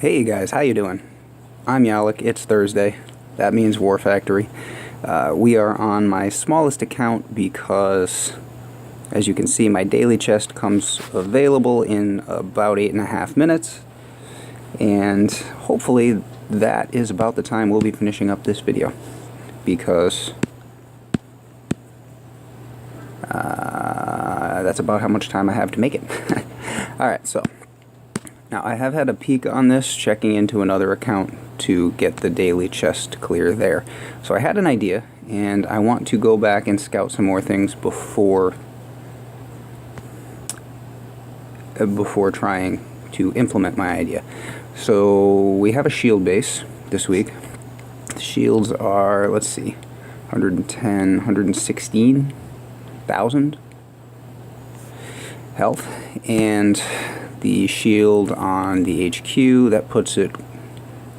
Hey guys, how you doing? I'm Yalik. It's Thursday. That means War Factory. We are on my smallest account because, as you can see, my daily chest comes available in about 8.5 minutes, and hopefully that is about the time we'll be finishing up this video, because that's about how much time I have to make it. Alright, so now I have had a peek on this, checking into another account to get the daily chest clear there. So I had an idea, and I want to go back and scout some more things before trying to implement my idea. So we have a shield base this week. The shields are, let's see, 110, 116,000 health, and the shield on the HQ, that puts it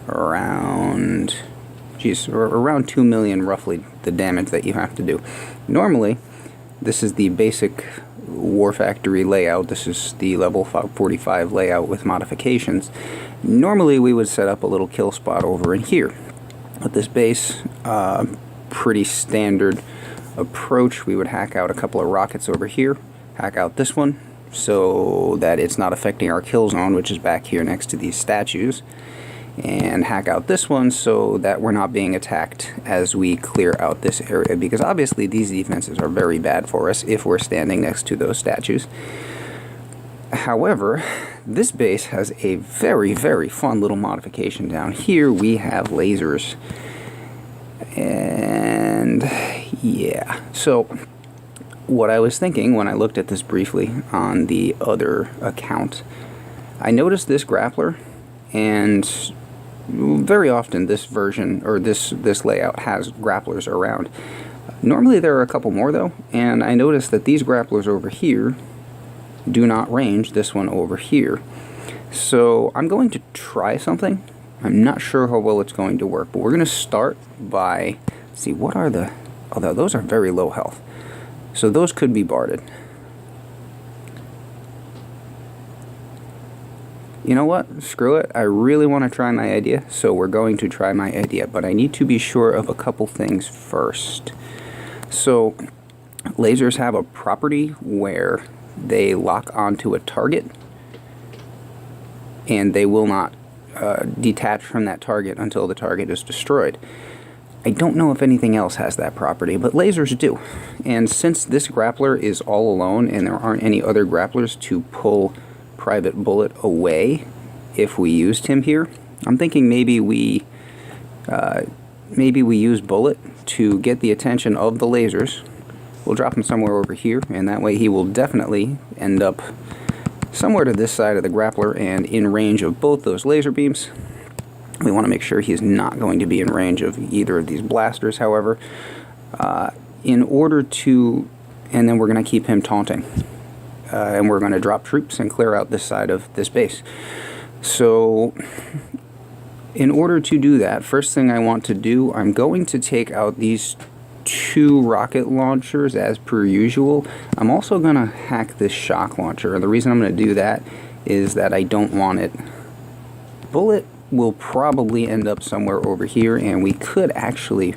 around, around 2 million roughly, the damage that you have to do. Normally, this is the basic War Factory layout. This is the level 45 layout with modifications. Normally we would set up a little kill spot over in here. With this base, pretty standard approach. We would hack out a couple of rockets over here, hack out this one, so that it's not affecting our kill zone, which is back here next to these statues, and hack out this one so that we're not being attacked as we clear out this area, because obviously these defenses are very bad for us if we're standing next to those statues. However, this base has a very, very fun little modification down here. We have lasers, and yeah, so what I was thinking when I looked at this briefly on the other account, I noticed this grappler, and very often this version, or this layout, has grapplers around. Normally there are a couple more though, and I noticed that these grapplers over here do not range this one over here. So I'm going to try something. I'm not sure how well it's going to work, but we're going to start by, see, what are the, although those are very low health, so those could be barded. You know what? Screw it. I really want to try my idea, so we're going to try my idea, but I need to be sure of a couple things first. So lasers have a property where they lock onto a target, and they will not detach from that target until the target is destroyed. I don't know if anything else has that property, but lasers do. And since this grappler is all alone and there aren't any other grapplers to pull Private Bullet away if we used him here, I'm thinking maybe we use Bullet to get the attention of the lasers. We'll drop him somewhere over here, and that way he will definitely end up somewhere to this side of the grappler and in range of both those laser beams. We want to make sure he's not going to be in range of either of these blasters, however, in order to, and then we're going to keep him taunting. And we're going to drop troops and clear out this side of this base. So in order to do that, first thing I want to do, I'm going to take out these 2 rocket launchers as per usual. I'm also going to hack this shock launcher, and the reason I'm going to do that is that I don't want it. Bullet will probably end up somewhere over here, and we could actually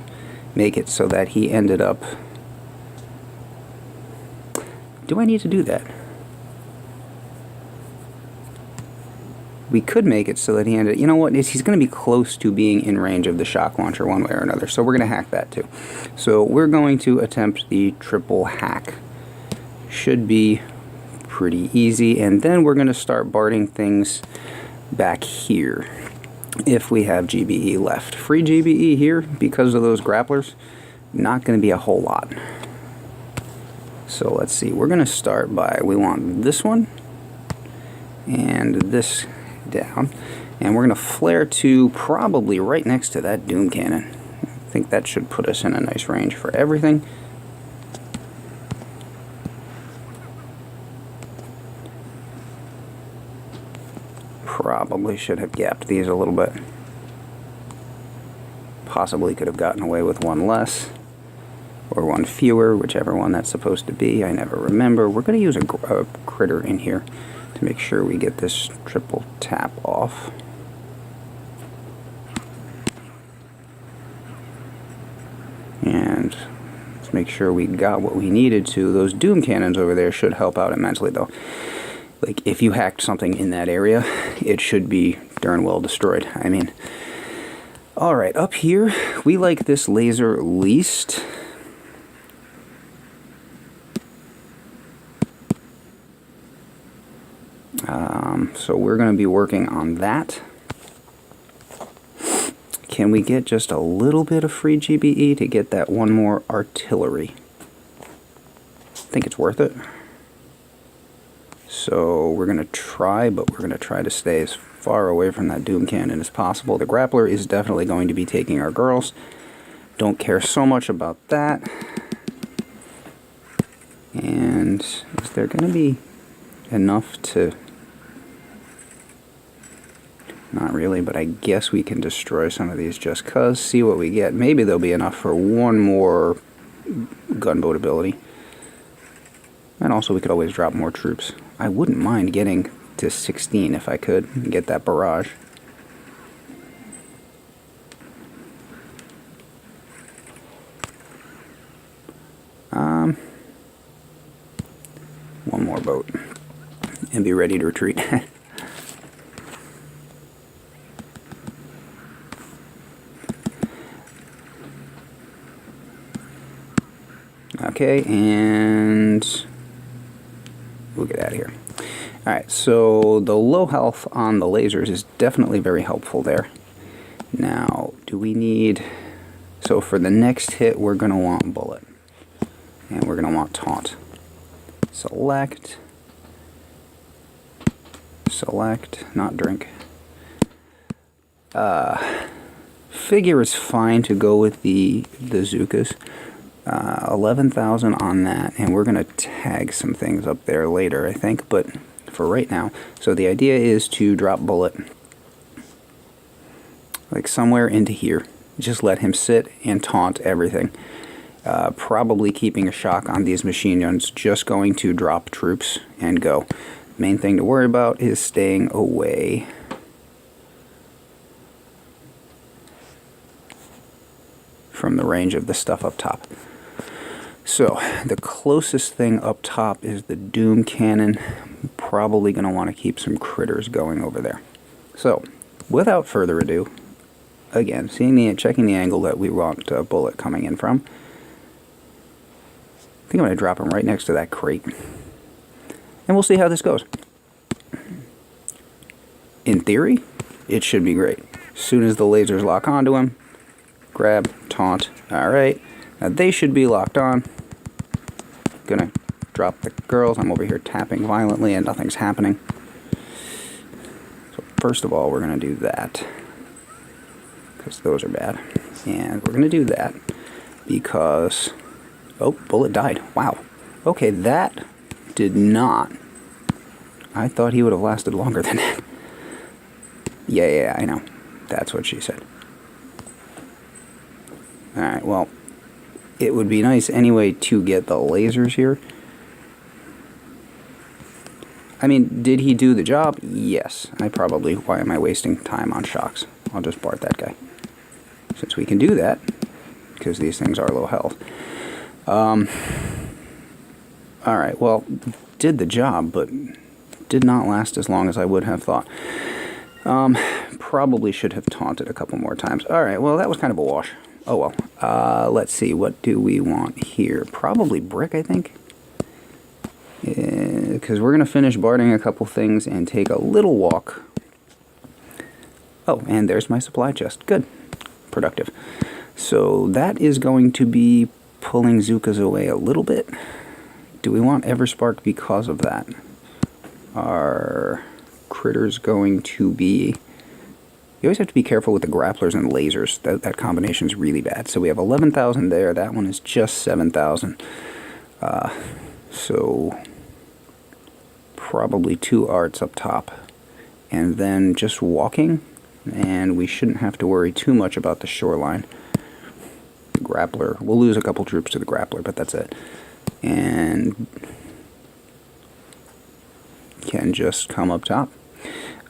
make it so that he ended up... Do I need to do that? We could make it so that he ended... You know what? He's going to be close to being in range of the shock launcher one way or another, so we're going to hack that too. So we're going to attempt the triple hack. Should be pretty easy, and then we're going to start barding things back here if we have GBE left. Free GBE here, because of those grapplers, not going to be a whole lot. So let's see, we're going to start by, we want this one and this down, and we're going to flare to probably right next to that Doom Cannon. I think that should put us in a nice range for everything. Probably should have gapped these a little bit. Possibly could have gotten away with one less, or one fewer, whichever one that's supposed to be. I never remember. We're going to use a critter in here to make sure we get this triple tap off. And let's make sure we got what we needed to. Those doom cannons over there should help out immensely, though. Like, if you hacked something in that area, it should be darn well destroyed. I mean, alright, up here, we like this laser least. So we're going to be working on that. Can we get just a little bit of free GBE to get that one more artillery? I think it's worth it. So we're going to try, but we're going to try to stay as far away from that doom cannon as possible. The grappler is definitely going to be taking our girls. Don't care so much about that. And is there going to be enough to... Not really, but I guess we can destroy some of these just cuz. See what we get. Maybe there'll be enough for one more gunboat ability. And also we could always drop more troops. I wouldn't mind getting to 16 if I could and get that barrage. One more boat and be ready to retreat. Okay, and we'll get out of here. Alright, so the low health on the lasers is definitely very helpful there. Now, do we need... So for the next hit, we're going to want bullet. And we're going to want taunt. Select. Select, not drink. Figure is fine to go with the Zookas. 11,000 on that, and we're going to tag some things up there later, I think, but for right now. So the idea is to drop bullet like somewhere into here. Just let him sit and taunt everything. Probably keeping a shock on these machine guns, just going to drop troops and go. Main thing to worry about is staying away from the range of the stuff up top. So, the closest thing up top is the Doom Cannon. Probably going to want to keep some critters going over there. So, without further ado, again, checking the angle that we want a bullet coming in from. I think I'm going to drop him right next to that crate. And we'll see how this goes. In theory, it should be great. As soon as the lasers lock onto him, grab, taunt. Alright, now they should be locked on. Gonna drop the girls. I'm over here tapping violently and nothing's happening. So first of all, we're gonna do that, because those are bad. And we're gonna do that because... Oh, bullet died. Wow. Okay, that did not... I thought he would have lasted longer than that. Yeah, I know. That's what she said. Alright, well, it would be nice anyway to get the lasers here. I mean, did he do the job? Yes. Why am I wasting time on shocks? I'll just BART that guy. Since we can do that, because these things are low health. Alright, well, did the job, but did not last as long as I would have thought. Probably should have taunted a couple more times. Alright, well, that was kind of a wash. Oh well. Let's see, what do we want here? Probably brick, I think. Because we're going to finish BARTing a couple things and take a little walk. Oh, and there's my supply chest. Good. Productive. So that is going to be pulling Zookas away a little bit. Do we want Everspark because of that? Are critters going to be... You always have to be careful with the grapplers and lasers. That combination is really bad. So we have 11,000 there. That one is just 7,000. So probably 2 arts up top. And then just walking. And we shouldn't have to worry too much about the shoreline. The grappler. We'll lose a couple troops to the grappler, but that's it. And can just come up top.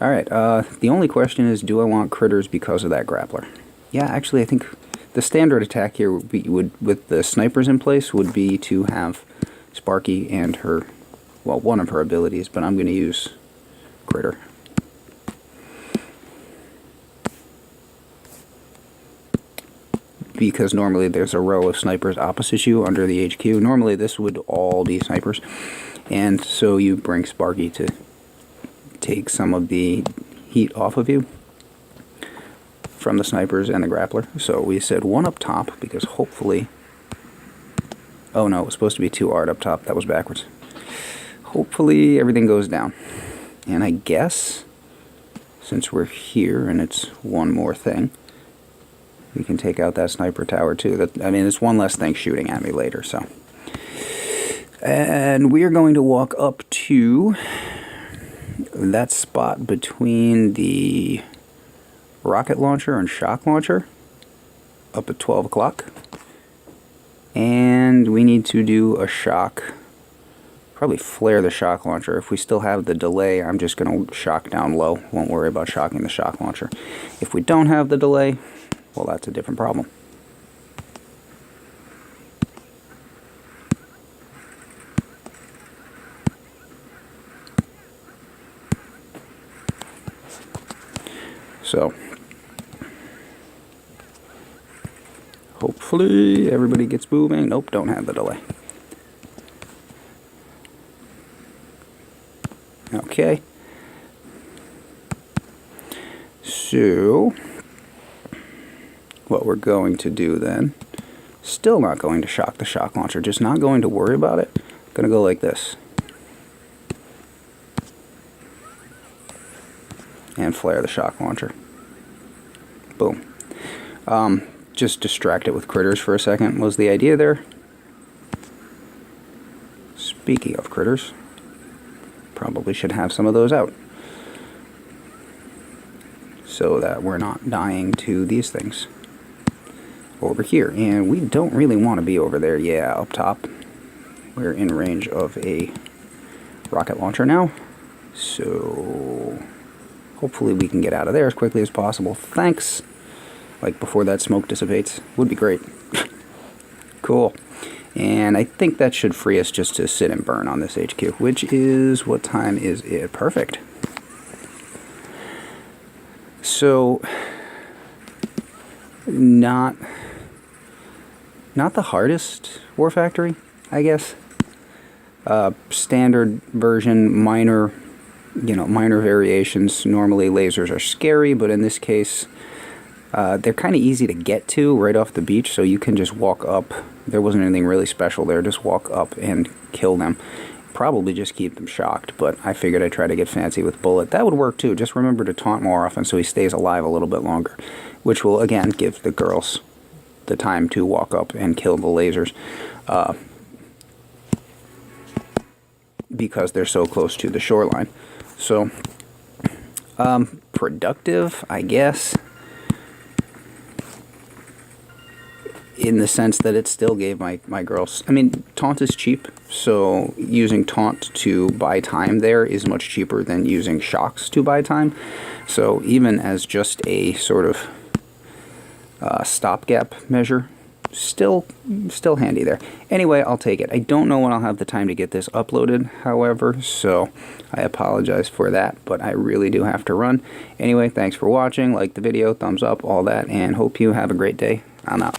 Alright, the only question is, do I want critters because of that grappler? Yeah, actually, I think The standard attack here with the snipers in place would be to have Sparky and her, well, one of her abilities, but I'm going to use Critter. Because normally there's a row of snipers opposite you under the HQ. Normally this would all be snipers, and so you bring Sparky to take some of the heat off of you from the snipers and the grappler. So we said one up top because hopefully... Oh no, it was supposed to be 2 art up top. That was backwards. Hopefully everything goes down. And I guess, since we're here and it's one more thing, we can take out that sniper tower too. I mean, it's one less thing shooting at me later, so. And we are going to walk up to that spot between the rocket launcher and shock launcher up at 12 o'clock. And we need to do a shock. Probably flare the shock launcher. If we still have the delay, I'm just going to shock down low. Won't worry about shocking the shock launcher. If we don't have the delay, well, that's a different problem. So, hopefully everybody gets moving. Nope, don't have the delay. Okay. So, what we're going to do then, still not going to shock the shock launcher, just not going to worry about it. Gonna go like this. And flare the shock launcher. Boom. Just distract it with critters for a second was the idea there. Speaking of critters, probably should have some of those out so that we're not dying to these things over here. And we don't really want to be over there. Yeah, up top. We're in range of a rocket launcher now, so hopefully we can get out of there as quickly as possible. Thanks. Like before that smoke dissipates. Would be great. Cool. And I think that should free us just to sit and burn on this HQ, which is, what time is it? Perfect. So, not the hardest War Factory, I guess. Standard version, minor variations. Normally lasers are scary, but in this case, they're kind of easy to get to right off the beach, so you can just walk up. There wasn't anything really special there. Just walk up and kill them. Probably just keep them shocked, but I figured I'd try to get fancy with bullet. That would work too. Just remember to taunt more often so he stays alive a little bit longer, which will again give the girls the time to walk up and kill the lasers because they're so close to the shoreline. So productive, I guess, in the sense that it still gave my girls... I mean, taunt is cheap, so using taunt to buy time there is much cheaper than using shocks to buy time. So even as just a sort of stopgap measure, still handy there. Anyway, I'll take it. I don't know when I'll have the time to get this uploaded, however, so I apologize for that, but I really do have to run. Anyway, thanks for watching. Like the video, thumbs up, all that, and hope you have a great day. I'm out.